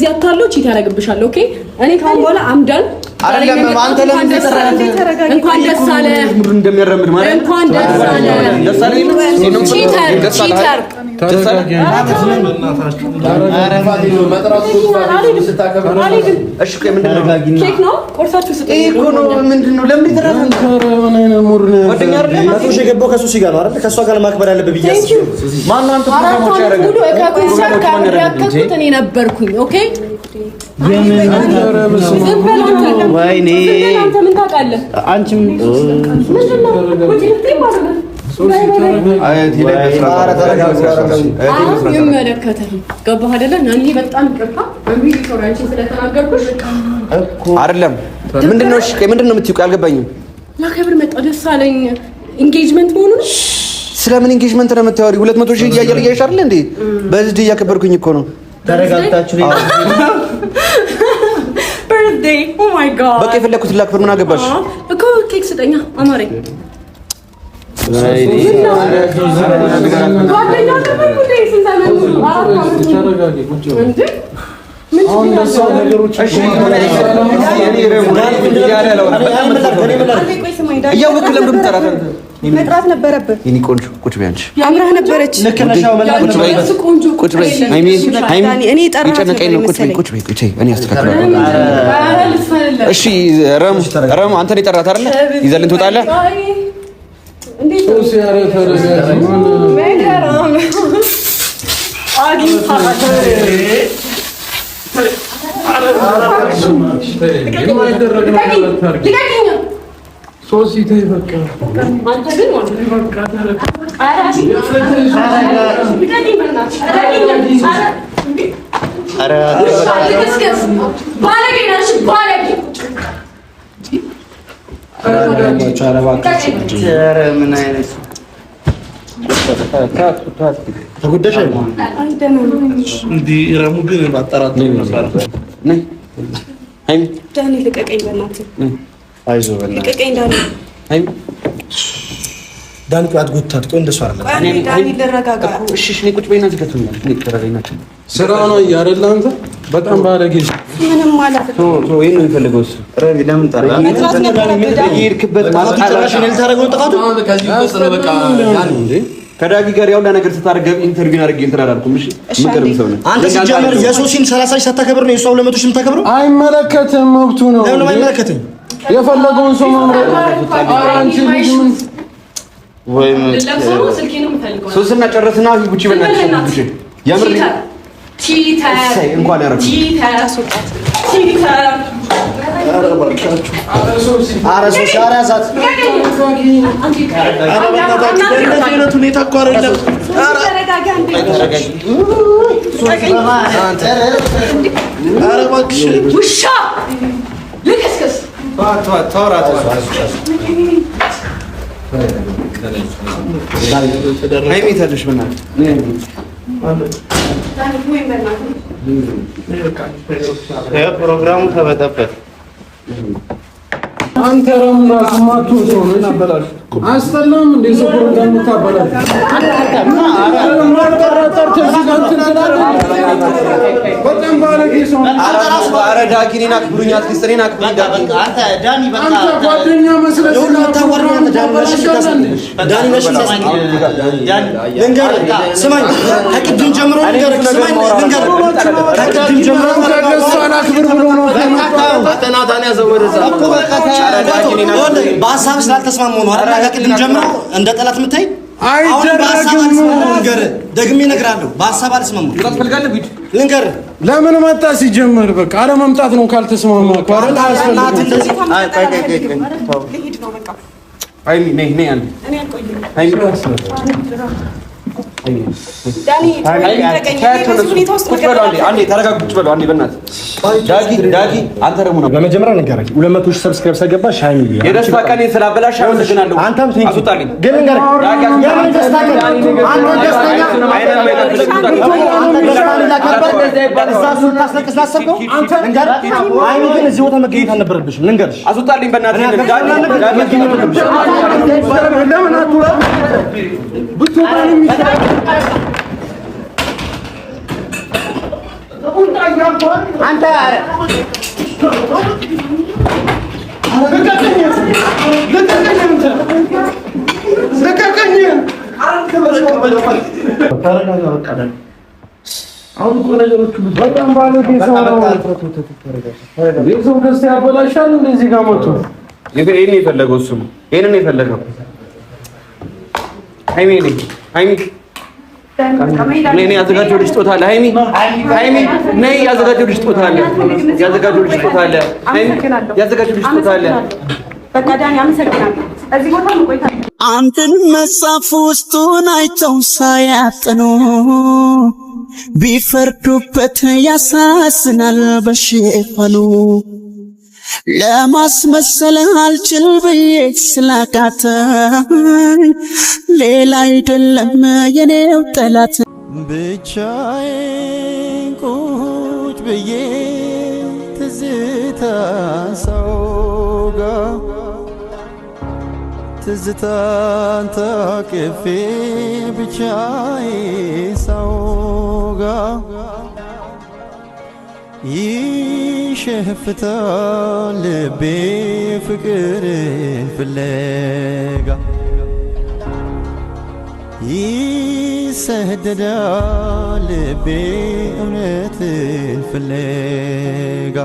እንደዚህ አታለው ቺት ያደርግብሻል። ኦኬ እኔ ካሁን በኋላ አምዳን አይደለም አንተ ለምን ተረጋጋ እንኳን ደስ አለ እንደሚያረምድ ማለት እንኳን ደስ አለ ደስ አለ ቺተር ኬክ ነው ቆርሳችሁ ስጠኝ እኮ ነው ምንድነው ለምን የገባው ከሱሲ ጋር ነው አይደል? ከሷ ጋር ማክበር ያለብህ ብያስ ማን አንተ ፕሮግራሞች ያደረገ ሁሉ ያከኩት እኔ ነበርኩኝ። ኦኬ ወይኔ አንተ ምን ታውቃለህ? አንቺም ይመለከተህ ገባህ አይደለ? እኔ በጣም ይቅርታ በሚሊዮናችን ስለተናገርኩሽ አይደለም። ምንድነው? እሺ ምንድነው የምትይው? አልገባኝም። ላከብር መጣ ደስ አለኝ። ኢንጌጅመንት መሆኑን ስለምን ኢንጌጅመንት ነው የምታወሪው? 200 ሺህ እያየሽ አይደል እንዴ? በዚህ እያከበርኩኝ እኮ ነው። ተረጋግታችሁ birthday oh my god በቃ የፈለኩት ላክብር። ምን አገባሽ እኮ ኬክ ስጠኛ አማረኝ። መጥራት ነበረብህ። የኔ ቆንጆ ቁጭ በይ አንቺ ያምራህ ነበረች። ቁጭ በይ እኔ የጨነቀኝ ነው። ቁጭ በይ እኔ አስተካክላለሁ። እሺ ረሙ አንተን የጠራት አይደለ? ይዘልን ትወጣለህ። ሶሲ ተይ በቃ አንተ ግን በቃ ዳኒ ልቀቀኝ በእናትህ። አይዞህ በእናትህ ልቀቀኝ ዳኒ። ዳኒ አትጎታት። ቆይ እንደሱ አይደለም። ዳኒ ልረጋጋ። እሺ እኔ ቁጭ በይና ዝገቱኛል። እኔ ተረጋግናችሁ ስራ ነው አይደል? አንተ በጣም ባለጌ ምንም ማለት ነው። ይሄን ነው የሚፈልገው እሱ። ረቢ ለምን ጠራ? ይሄድክበት ማለት አላሽ ነው ልታረገው ጥቃቱ ከዚህ ውስጥ ነው በቃ ያን እንዴ ከዳጊ ጋር ያው ነገር ስታደርግ ኢንተርቪው አድርጌ እንትን አላልኩም። እሺ ምንድነው ሰው ነው አንተ ሲጀመር የሶሲን 30 ሺህ ሳታከብር ነው የሷው 200 ሺህ የምታከብረው? አይመለከትም፣ መብቱ ነው። ለምን አይመለከትም? የፈለገውን ሰው መምረጥ አንቺ ልጅ ምን ወይ ሶስና ጨረስና ጉቺ በእናትሽ የምር ቺተር እንኳን ያረፍ ፕሮግራሙ ተበጠበጠ። አንተ ረሙና ስማቱ ሰው ነው ያበላሽ። አስተላም እንደ ሰው ፕሮግራም ታበላሽ። በጣም ባለጌ ሰው ኧረ ዳጊኔን አክብሩኝ፣ አትክስተኔን አክብሩኝ። አንተ ዳኒ በቃ አንተ ጓደኛ መስለህ ስማኝ፣ ከቅድም ጀምሮ በሀሳብ ስላልተስማማሁ ነው አይደል? ከቅድም ጀምሮ እንደ ጠላት የምታይ ደግሜ እነግርሃለሁ። በሀሳብ አልስማማም። ልንገርህ ለምን መጣ ሲጀመር በቃ አረ መምጣት ነው ካልተስማማ እኮ አይደል? በመጀመሪያ ንገረኝ 200 ሺህ ሰብስክራይብ ሳይገባ ሻይ ሚሊ የደስታ ቀኔ ስላበላሽ አመሰግናለሁ። አንተም አስወጣልኝ። ግን ንገረኝ የምን ደስታ ቀን አንተ ደስተኛ አይሚ ግን እዚህ ቦታ መገኘት አልነበረብሽም። ልንገርሽ አስወጣልኝ በእናትህ ለምን አንተ አሁን እኮ ነገሮች ሁሉ በጣም ባለጌ ሰው የሰው ደስታ ያበላሻል። እንደዚህ ጋር መጥቶ ይሄን የፈለገው እሱ ይሄንን የፈለገው ሃይሚ ነይ ያዘጋጀው ልጅ ጦታ አለ። ሃይሚ ነይ ያዘጋጀው ልጅ ጦታ አለ። ያዘጋጀው ልጅ ጦታ አለ። በቃ ዳኒ አመሰግናለሁ። እዚህ ቦታ ቆይታ አንተን መጽሐፍ ውስጡን አይተው ሳያጠኑ ቢፈርዱበት ያሳዝናል በሽፈኑ ለማስመሰል አልችል ብዬ ስላቃተኝ ሌላ አይደለም የኔው ጠላት ብቻዬን ቁጭ ብዬ ትዝታ ሰውጋ ትዝታን ታቅፌ ብቻዬን ሰውጋ ይሸፍታል ልቤ ፍቅርን ፍለጋ ይሰደዳል ልቤ እውነትን ፍለጋ